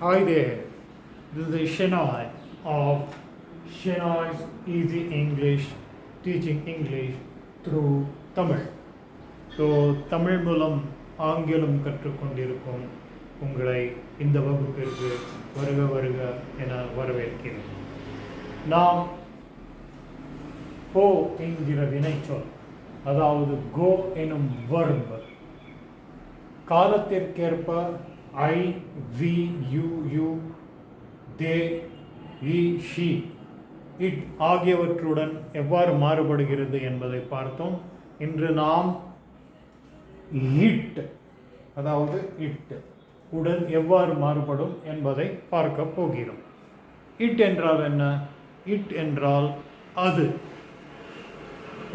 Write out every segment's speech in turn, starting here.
Hi there, this is Shenoy of Shenoy's Easy English, teaching English through Tamil. So Tamil மூலம் ஆங்கிலம் கற்றுக்கொண்டிருக்கும் உங்களை இந்த வகுப்பிற்கு வருக வருக என வரவேற்கிறேன். நாம் போ என்கிற வினைச்சொல், அதாவது கோ எனும் verb, காலத்திற்கேற்ப I, we, you, they, he, she, it ஆகியவற்றுடன் எவ்வாறு மாறுபடுகிறது என்பதை பார்த்தோம். இன்று நாம் இட், அதாவது இட் உடன் எவ்வாறு மாறுபடும் என்பதை பார்க்க போகிறோம். இட் என்றால் என்ன? இட் என்றால் அது.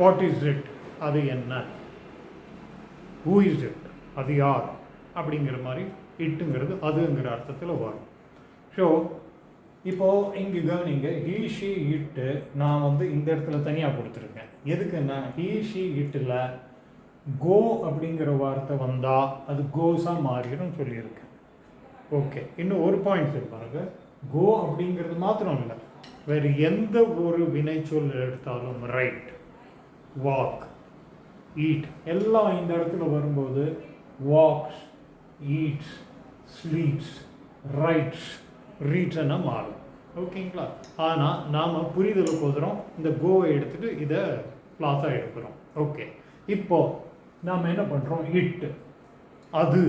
What is it? அது என்ன? Who is it? அது யார்? அப்படிங்கிற மாதிரி இட்டுங்கிறது அதுங்கிற அர்த்தத்தில் வரும். ஸோ இப்போது இங்கே கவனிங்க, ஹீ ஷி இட்டு நான் இந்த இடத்துல தனியாக கொடுத்துருக்கேன். எதுக்குன்னா ஹீ ஷி இட்டில் கோ அப்படிங்கிற வார்த்தை வந்தால் அது கோஸாக மாறிடும் சொல்லியிருக்கேன். ஓகே, இன்னும் ஒரு பாயிண்ட் இருப்பாங்க. கோ அப்படிங்கிறது மாத்திரம் இல்லை, வேறு எந்த ஒரு வினைச்சொல் எடுத்தாலும் ரைட், வாக், ஈட் எல்லாம் இந்த இடத்துல வரும்போது வாக்ஸ், ஈட்ஸ், ஸ்லீப்ஸ், ரைட்ஸ், ரீட்ஸ்னா மாறும். ஓகேங்களா? ஆனால் நாம் புரிதலுக்கு உதறோம் இந்த கோவை எடுத்துகிட்டு இதை கிளாஸாக எடுக்கிறோம். ஓகே, இப்போது நாம் என்ன பண்ணுறோம்? இட் அது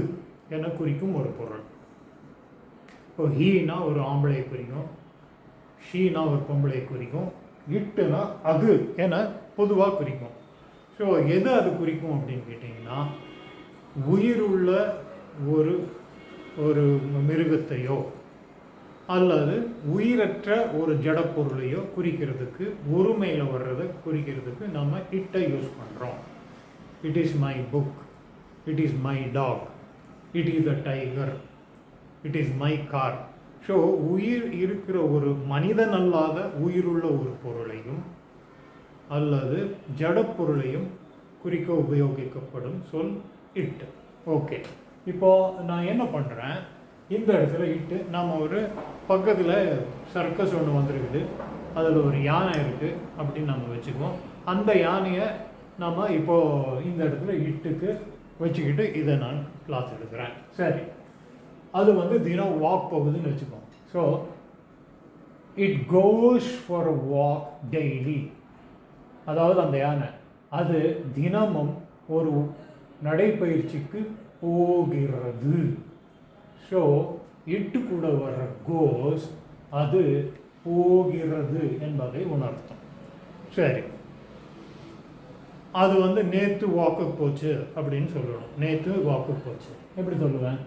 என குறிக்கும் ஒரு பொருள். இப்போ ஹீனா ஒரு ஆம்பளையை குறிக்கும், ஷீனா ஒரு பொம்பளையை குறிக்கும், இட்டுனா அது என பொதுவாக குறிக்கும். ஸோ எது அது குறிக்கும் அப்படின்னு கேட்டிங்கன்னா, உயிருள்ள ஒரு ஒரு மிருகத்தையோ அல்லது உயிரற்ற ஒரு ஜடப்பொருளையோ குறிக்கிறதுக்கு, ஒருமையில் வர்றதை குறிக்கிறதுக்கு நம்ம இட்டை யூஸ் பண்ணுறோம். It is my book, it is my dog, it is a tiger, it is my car. So உயிர் இருக்கிற ஒரு மனிதன் அல்லாத உயிருள்ள ஒரு பொருளையும் அல்லது ஜடப்பொருளையும் குறிக்க உபயோகிக்கப்படும் சொல் இட். ஓகே, இப்போது நான் என்ன பண்ணுறேன், இந்த இடத்துல இட்டு நம்ம ஒரு பக்கத்தில் சர்க்கஸ் ஒன்று வந்திருக்குது, அதில் ஒரு யானை இருக்குது அப்படின்னு நம்ம வச்சுக்குவோம். அந்த யானையை நம்ம இப்போது இந்த இடத்துல இட்டுக்கு வச்சுக்கிட்டு இதை நான் கிளாஸ் எடுக்கிறேன். சரி, அது தினம் வாக் போகுதுன்னு வச்சுக்கோம். So it goes for a walk daily, அதாவது அந்த யானை அது தினமும் ஒரு நடைப்பயிற்சிக்கு போகிறது. ஸோ இட்டு கூட வர்ற கோஸ் அது போகிறது என்பதை உணர்த்தும். சரி, அது நேற்று வாக்கு போச்சு அப்படின்னு சொல்லணும். நேற்று வாக்கு போச்சு எப்படி சொல்லுவேன்?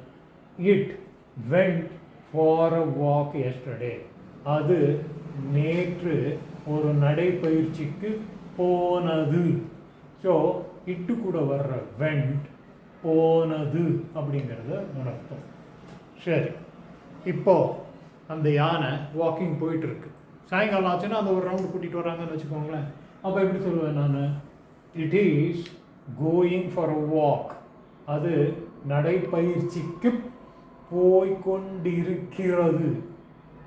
It went for a walk yesterday, அது நேற்று ஒரு நடைப்பயிற்சிக்கு போனது. ஸோ இட்டு கூட வர்ற வெண்ட் போனது அப்படிங்கிறத உணர்த்தும். சரி, இப்போது அந்த யானை வாக்கிங் போயிட்டுருக்கு. சாயங்காலம் ஆச்சுன்னா அந்த ஒரு ரவுண்டு கூட்டிகிட்டு வராங்கன்னு வச்சுக்கோங்களேன். அப்போ எப்படி சொல்லுவேன் நான்? It is going for a walk, அது நடைப்பயிற்சிக்கு போய்கொண்டிருக்கிறது.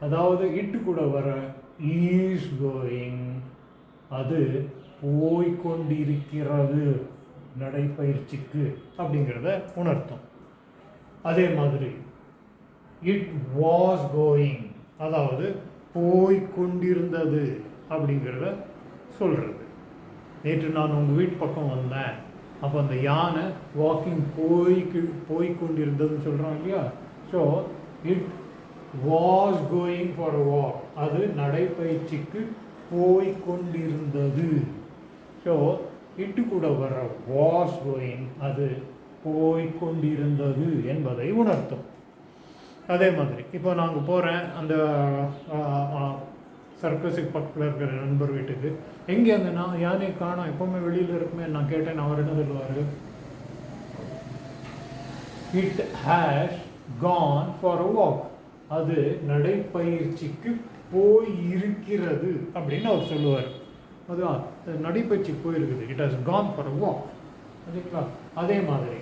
அதாவது இட்டு கூட வர இஸ் கோயிங், அது போய்கொண்டிருக்கிறது நடைப்பயிற்சிக்கு அப்படிங்கிறத உணர்த்தும். அதே மாதிரி இட் வாஸ் கோயிங், அதாவது போய்கொண்டிருந்தது அப்படிங்கிறத சொல்கிறது. நேற்று நான் உங்கள் வீட்டு பக்கம் வந்தேன், அப்போ அந்த யானை வாக்கிங் போய்கொண்டிருந்ததுன்னு சொல்கிறோம் இல்லையா? So it was going for a walk, அது நடைப்பயிற்சிக்கு போய்கொண்டிருந்தது. ஸோ இட்டு கூட வர்ற வாஸ் கோயிங், அது போய்கொண்டிருந்தது என்பதை உணர்த்தும். அதே மாதிரி இப்போ நாங்கள் போகிறேன் அந்த சர்க்கஸுக்கு பக்கத்தில் இருக்கிற நண்பர் வீட்டுக்கு. எங்கே அந்த நான் யானையை காணோம், எப்போவுமே வெளியில் இருக்குமே. நான் கேட்டேன், அவர் என்ன சொல்லுவார்? It has Khan for a walk, அது நடைப்பயிற்சிக்கு போய் இருக்கிறது அப்படின்னு அவர் சொல்லுவார். அதுதான் நடைப்பயிற்சி போயிருக்குது. It has gone for a walk. சரிங்களா? அதே மாதிரி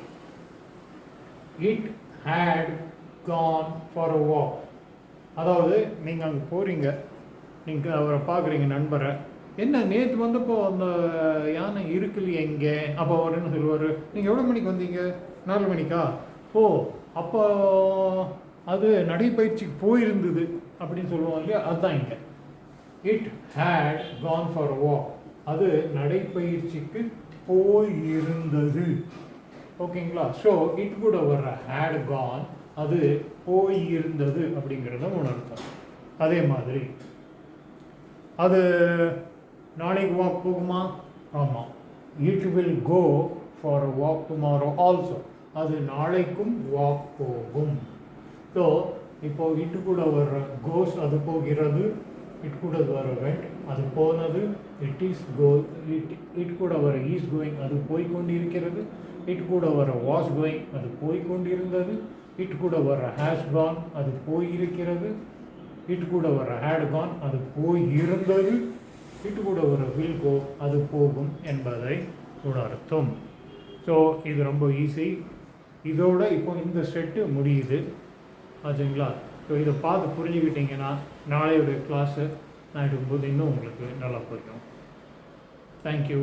it had gone for a walk, அதாவது நீங்கள் அங்கே போகிறீங்க, நீங்கள் அவரை பார்க்குறீங்க நண்பரை, என்ன நேற்று வந்தப்போ அந்த யானை இருக்குல்லையே இங்கே, அப்போ அவர் என்ன சொல்லுவார், நீங்கள் எவ்வளோ மணிக்கு வந்தீங்க, 4 மணிக்கா, ஓ அப்போ அது நடைப்பயிற்சிக்கு போயிருந்தது அப்படின்னு சொல்லுவோம் இல்லையா, அதுதான் இங்கே it had gone for walk, அது நடைப்பயிற்சிக்கு போயிருந்தது. ஓகேங்களா? ஸோ இட் கூட வர்ற ஹேட் கான், அது போயிருந்தது அப்படிங்கிறத உணர்த்தம். அதே மாதிரி அது நாளைக்கு வாக் போகுமா? ஆமாம், it will go for a walk tomorrow also, அது நாளைக்கும் வாக் போகும். ஸோ இப்போ இட்டு கூட வர்ற கோஸ், அது போகிறது, இட் கூட வர வெண்ட், அது போனது, இட் இஸ் கோ, இட் கூட வர ஈஸ் கோயிங், அது போய்கொண்டிருக்கிறது, இட் கூட வர வாஸ் கோயிங், அது போய்கொண்டிருந்தது, இட் கூட வர ஹேஸ் கான், அது போயிருக்கிறது, இட் கூட வர ஹேட் கான், அது போயிருந்தது, இட் கூட வர வில் கோ, அது போகும் என்பதை உணர்த்தும். ஸோ இது ரொம்ப ஈஸி. இதோட இப்போ இந்த செட்டு முடியுது ஆச்சுங்களா? ஸோ இதை பார்த்து புரிஞ்சுக்கிட்டிங்கன்னா நாளையோடைய கிளாஸு நான் எடுக்கும்போது இன்னும் உங்களுக்கு நல்லா புரியும். Thank you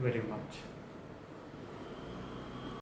very much.